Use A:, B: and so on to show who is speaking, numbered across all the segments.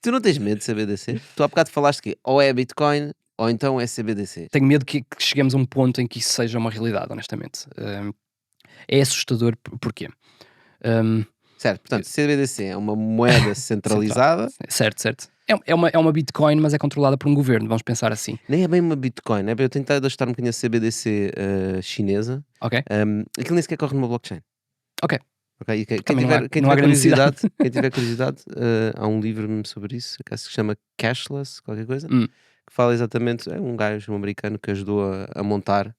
A: Tu não tens medo de CBDC? Tu há bocado falaste que ou é Bitcoin ou então é CBDC.
B: Tenho medo que cheguemos a um ponto em que isso seja uma realidade, honestamente. É assustador, porquê? Hum,
A: Certo, portanto, CBDC é uma moeda centralizada.
B: certo. É uma Bitcoin, mas é controlada por um governo, vamos pensar assim,
A: Nem é bem uma Bitcoin, é bem, eu tentei ajustar um bocadinho a CBDC chinesa.
B: ok?
A: Aquilo nem sequer corre numa blockchain.
B: Ok,
A: Ok? E quem
B: também
A: tiver,
B: não há grande necessidade.
A: quem tiver curiosidade, há um livro mesmo sobre isso, que se chama Cashless, qualquer coisa,
B: Hum,
A: que fala exatamente, é um gajo, um americano que ajudou a montar,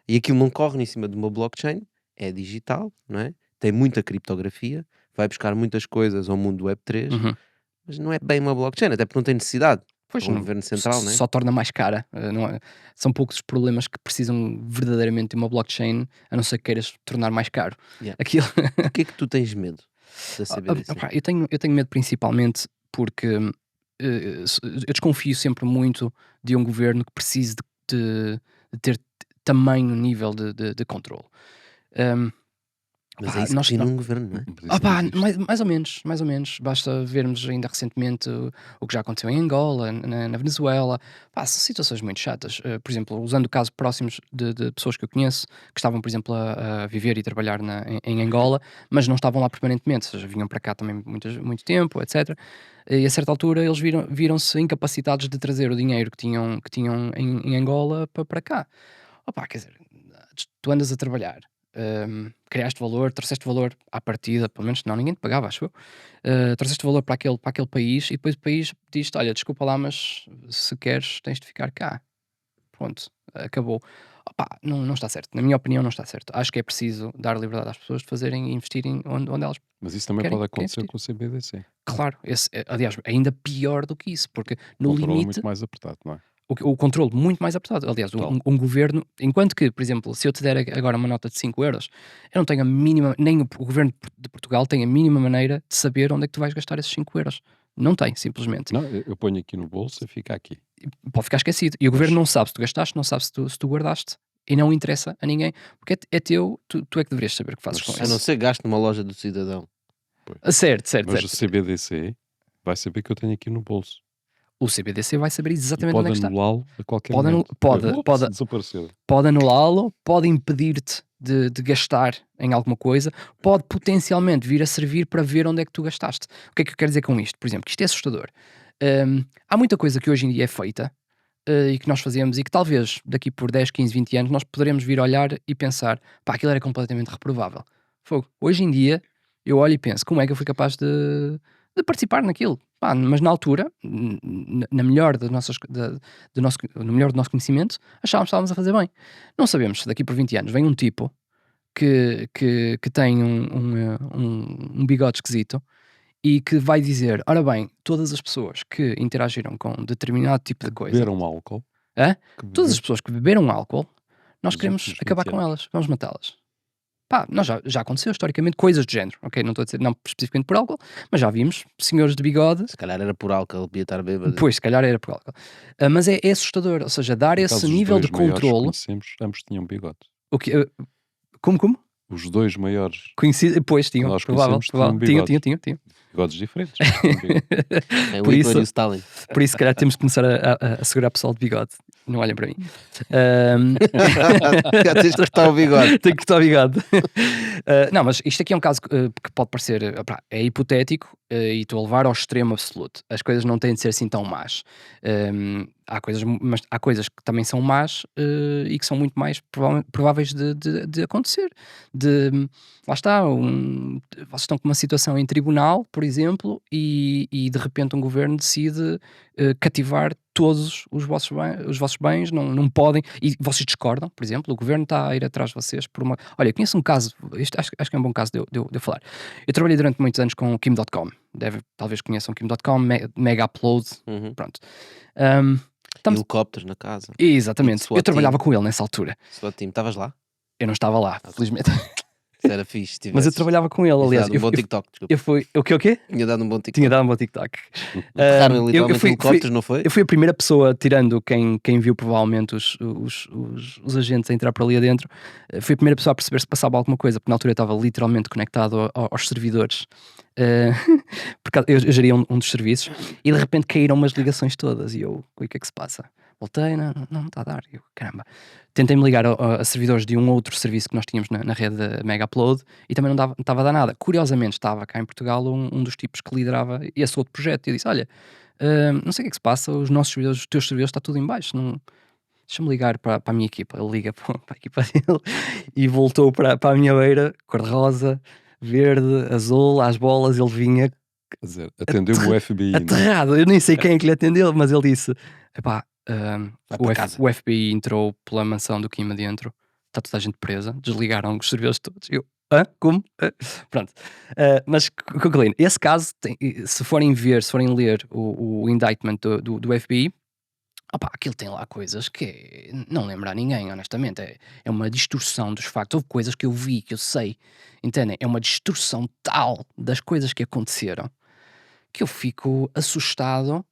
A: e aquilo não corre em cima de uma blockchain, é digital, não é? Tem muita criptografia, vai buscar muitas coisas ao mundo Web3,
B: uhum.
A: mas não é bem uma blockchain, até porque não tem necessidade
B: Pois,
A: para um governo central, não é?
B: só torna mais cara. Não são poucos os problemas que precisam verdadeiramente de uma blockchain, a não ser que queiras tornar mais caro.
A: Yeah.
B: Aquilo.
A: Do que é que tu tens medo da CBDC?
B: Opá, eu tenho medo principalmente porque eu desconfio sempre muito de um governo que precise de ter tamanho nível de controle. Um,
A: Mas é
B: pá,
A: isso que define um governo, não é?
C: Mas isso não existe.
B: mais ou menos. Basta vermos ainda recentemente o que já aconteceu em Angola, na Venezuela. Pá, são situações muito chatas. Por exemplo, usando casos próximos de pessoas que eu conheço, que estavam, por exemplo, a viver e trabalhar em Angola, mas não estavam lá permanentemente, ou seja, vinham para cá também muito tempo, etc. E a certa altura eles viram-se incapacitados de trazer o dinheiro que tinham em Angola para cá. Opa, quer dizer, tu andas a trabalhar, criaste valor, trouxeste valor à partida, pelo menos não, ninguém te pagava, acho eu. Trouxeste valor para aquele país e depois o país diz-te: olha, desculpa lá, mas se queres tens de ficar cá. Pronto, acabou. Opa, não está certo. Na minha opinião, não está certo. Acho que é preciso dar liberdade às pessoas de fazerem e investirem onde elas
C: Mas isso também
B: querem,
C: pode
B: querem
C: acontecer
B: investir.
C: com o CBDC.
B: Claro, aliás, ainda pior do que isso, porque no
C: Controla
B: limite
C: muito mais apertado, não é?
B: o controle muito mais apertado. Aliás,
C: Total.
B: um governo, enquanto que, por exemplo, se eu te der agora uma nota de 5€, eu não tenho a mínima, nem o governo de Portugal tem a mínima maneira de saber onde é que tu vais gastar esses 5€. Não tem, simplesmente.
C: Não, eu ponho aqui no bolso e fica aqui.
B: Pode ficar esquecido. E o governo
C: Mas-
B: não sabe se tu gastaste, não sabe se tu guardaste. E não interessa a ninguém, porque é teu, tu é que deverias saber o que fazes
C: Mas
B: com
A: A não
B: isso.
A: ser gasto numa loja do cidadão.
B: Certo.
C: Mas o CBDC vai saber que eu tenho aqui no bolso.
B: O CBDC vai saber
C: E
B: exatamente
C: pode
B: onde é que está.
C: anulá-lo a qualquer
B: Pode anu-
C: momento.
B: pode-
C: Eu,
B: pode-
C: se desaparecer.
B: Pode anulá-lo, pode impedir-te de gastar em alguma coisa, pode potencialmente vir a servir para ver onde é que tu gastaste. O que é que eu quero dizer com isto? Por exemplo, que isto é assustador. Há muita coisa que hoje em dia é feita e que nós fazemos e que talvez daqui por 10, 15, 20 anos nós poderemos vir olhar e pensar, pá, aquilo era completamente reprovável. Fogo. Hoje em dia eu olho e penso, como é que eu fui capaz de participar naquilo? Pá, mas na altura, na melhor das nossas, no melhor do nosso conhecimento, achávamos que estávamos a fazer bem. Não sabemos se daqui por 20 anos vem um tipo que tem um bigode esquisito e que vai dizer: ora bem, todas as pessoas que interagiram com determinado tipo de coisa,
C: Beberam álcool.
B: hã?
C: Que
B: Todas as
C: beber-
B: pessoas que beberam álcool, nós
C: Nos
B: queremos
C: últimos
B: acabar
C: 20
B: com
C: anos.
B: elas, vamos matá-las. Pá, nós já aconteceu historicamente coisas do género, ok? Não estou a dizer, não especificamente por álcool, mas já vimos senhores de bigode.
A: Se calhar era por álcool, ele podia estar bêbado.
B: Pois, se calhar era por álcool. Mas é assustador, ou seja, dar
C: Por
B: esse
C: acaso, os
B: nível de
C: dois maiores que
B: controle.
C: conhecemos, ambos tinham bigode.
B: O que, como?
C: Os dois maiores
B: Conhecido, pois, tinham,
C: nós
B: provável.
C: conhecemos tinham bigodes.
B: Tinham.
C: bigodes diferentes. mas tinham bigode.
A: É o
B: Por
A: Hitler
B: isso,
A: e o Stalin.
B: por isso, se calhar, temos que começar a segurar o pessoal de bigode. Não olhem para mim. Ahm,
A: Já tens de cortar o bigode.
B: Tenho que estar ligado. Não, mas isto aqui é um caso que pode parecer, é hipotético e estou a levar ao extremo absoluto. As coisas não têm de ser assim tão más. Mas há coisas que também são más e que são muito mais prováveis de acontecer. Lá está, vocês estão com uma situação em tribunal, por exemplo, e de repente um governo decide cativar todos os vossos bens, não podem, e vocês discordam, por exemplo, o governo está a ir atrás de vocês por uma... Olha, eu conheço um caso, isto acho que é um bom caso de eu falar. Eu trabalhei durante muitos anos com o Kim.com, talvez conheçam o Kim.com, Mega Upload,
A: Uhum.
B: pronto. Estamos...
A: Helicópteros na casa.
B: Exatamente,
A: E de SWAT
B: eu trabalhava
A: team.
B: com ele nessa altura.
A: SWAT team, estavas lá?
B: Eu não estava lá, felizmente.
A: Isso era fixe, se
B: Mas eu
A: tivesses.
B: trabalhava com ele,
A: Tinhas
B: aliás.
A: dado um bom TikTok, desculpa.
B: Eu fui. O quê?
A: Tinha dado um bom
B: Tinha
A: TikTok.
B: dado um bom TikTok.
A: Enterraram
B: Eu
A: literalmente
B: fui,
A: helicópteros, não foi?
B: eu fui a primeira pessoa, tirando quem viu provavelmente os agentes a entrar por ali adentro, fui a primeira pessoa a perceber se passava alguma coisa, porque na altura eu estava literalmente conectado aos servidores. Eh, porque eu geria um dos serviços e de repente caíram umas ligações todas. E eu, o que é que se passa? Voltei, não está a dar. Eu, caramba. Tentei-me ligar a servidores de um outro serviço que nós tínhamos na rede da Mega Upload e também não estava a dar nada. Curiosamente, estava cá em Portugal um dos tipos que liderava esse outro projeto. E eu disse: Olha, não sei o que é que se passa, os nossos servidores, os teus servidores, está tudo em baixo. Deixa-me ligar para a minha equipa. Ele liga para a equipa dele e voltou para a minha beira, cor-de-rosa, verde, azul, às bolas. Ele vinha
C: Quer dizer, atendeu-me o FBI, não é?
B: aterrado. Eu nem sei quem é que lhe atendeu, mas ele disse: Epá,
A: Vai para casa.
B: o FBI entrou pela mansão do Kim adentro, está toda a gente presa, desligaram os servidores todos. Eu, como? Pronto. Mas, concluindo, esse caso, se forem ler o indictment do FBI, aquilo tem lá coisas que não lembra a ninguém, honestamente. É uma distorção dos factos. Houve coisas que eu vi, que eu sei, entendem? É uma distorção tal das coisas que aconteceram que eu fico assustado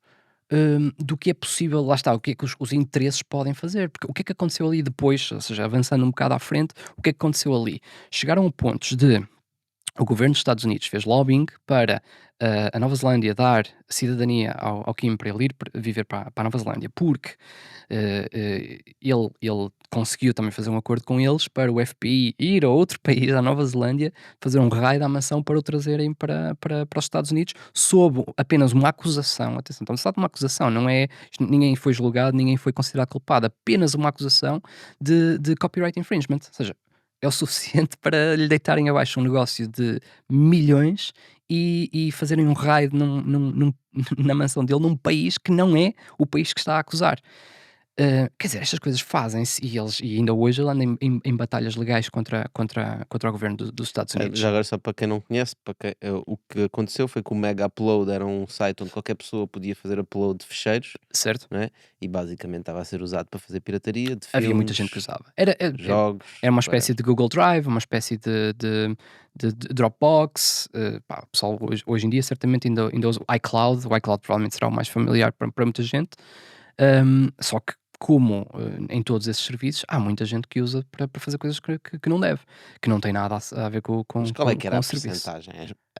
B: do que é possível, lá está, o que é que os interesses podem fazer, porque o que é que aconteceu ali depois, ou seja, avançando um bocado à frente, o que é que aconteceu ali? Chegaram a pontos de o governo dos Estados Unidos fez lobbying para a Nova Zelândia dar cidadania ao Kim para ele ir viver para a Nova Zelândia, porque ele conseguiu também fazer um acordo com eles para o FBI ir a outro país, à Nova Zelândia, fazer um raid à mansão para o trazerem para os Estados Unidos, sob apenas uma acusação. Atenção, estamos a falar de uma acusação, não é? Ninguém foi julgado, ninguém foi considerado culpado, apenas uma acusação de copyright infringement. Ou seja, é o suficiente para lhe deitarem abaixo um negócio de milhões e fazerem um raid na mansão dele, num país que não é o país que está a acusar. Quer dizer, estas coisas fazem-se e ainda hoje ele anda em batalhas legais contra o governo dos Estados Unidos.
A: Já agora, só para quem não conhece, o que aconteceu foi que o Mega Upload era um site onde qualquer pessoa podia fazer upload de ficheiros,
B: Certo?
A: não é? E basicamente estava a ser usado para fazer pirataria de
B: Havia muita
A: filmes,
B: gente que usava.
A: jogos.
B: Era uma espécie de Google Drive, uma espécie de Dropbox. O pessoal hoje em dia certamente ainda usa o iCloud. O iCloud provavelmente será o mais familiar para muita gente. Só que, como em todos esses serviços, há muita gente que usa para fazer coisas que não deve, que não tem nada a ver com
A: Mas qual é que era a
B: o serviço.
A: percentagem?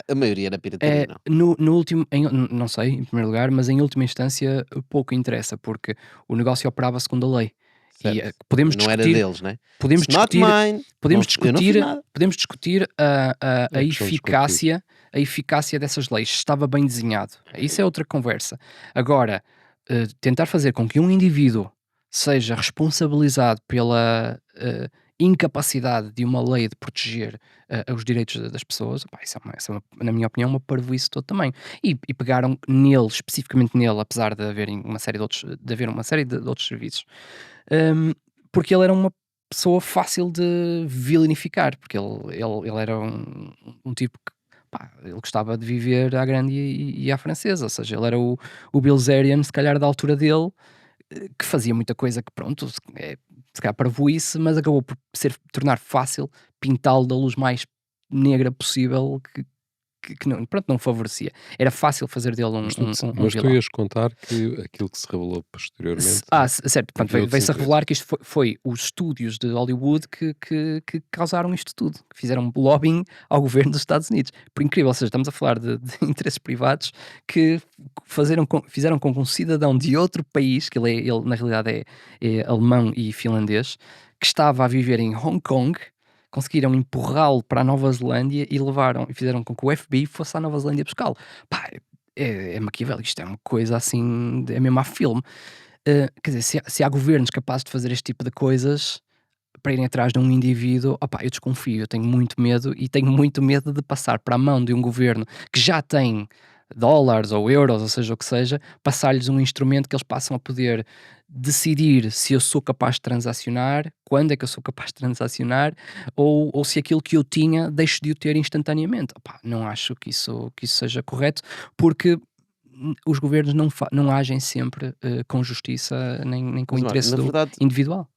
A: A maioria era pirataria, não?
B: No último, não sei, em primeiro lugar, mas em última instância pouco interessa, porque o negócio operava segundo a lei. E
A: Certo.
B: podemos
A: Não era
B: discutir,
A: deles, né?
B: podemos
A: It's not
B: discutir,
A: mine.
B: podemos
A: Eu não fiz
B: discutir,
A: nada.
B: podemos discutir a
C: É questão de
B: eficácia dessas leis, se estava bem desenhado. Isso é outra conversa. Agora, tentar fazer com que um indivíduo seja responsabilizado pela incapacidade de uma lei de proteger os direitos das pessoas, isso é na minha opinião, uma parvoíce todo também. E pegaram nele, especificamente nele, apesar de haver uma série de outros serviços, porque ele era uma pessoa fácil de vilanificar, porque ele era um tipo que ele gostava de viver à grande e à francesa, ou seja, ele era o Bilzerian, se calhar da altura dele, que fazia muita coisa que, pronto, se calhar parvoíce, mas acabou por tornar fácil pintá-lo da luz mais negra possível, que não, pronto, não favorecia. Era fácil fazer dele um
C: Mas tu
B: vilão.
C: ias contar que aquilo que se revelou posteriormente.
B: Certo, portanto,
C: havia outros
B: veio-se a
C: interesses.
B: revelar que isto foi os estúdios de Hollywood que causaram isto tudo, que fizeram lobbying ao governo dos Estados Unidos. Por incrível, ou seja, estamos a falar de interesses privados que fizeram com que um cidadão de outro país, que ele na realidade é alemão e finlandês, que estava a viver em Hong Kong, conseguiram empurrá-lo para a Nova Zelândia e fizeram com que o FBI fosse à Nova Zelândia buscá-lo. É maquiavélico, isto é uma coisa assim, é mesmo a filme. Quer dizer, se há governos capazes de fazer este tipo de coisas para irem atrás de um indivíduo, eu desconfio, eu tenho muito medo e tenho muito medo de passar para a mão de um governo que já tem dólares ou euros, ou seja o que seja, passar-lhes um instrumento que eles passam a poder decidir se eu sou capaz de transacionar, quando é que eu sou capaz de transacionar, ou se aquilo que eu tinha deixo de o ter instantaneamente. Não acho que isso seja correto, porque os governos não agem sempre com justiça nem com
A: Mas,
B: interesse
A: na verdade,
B: individual.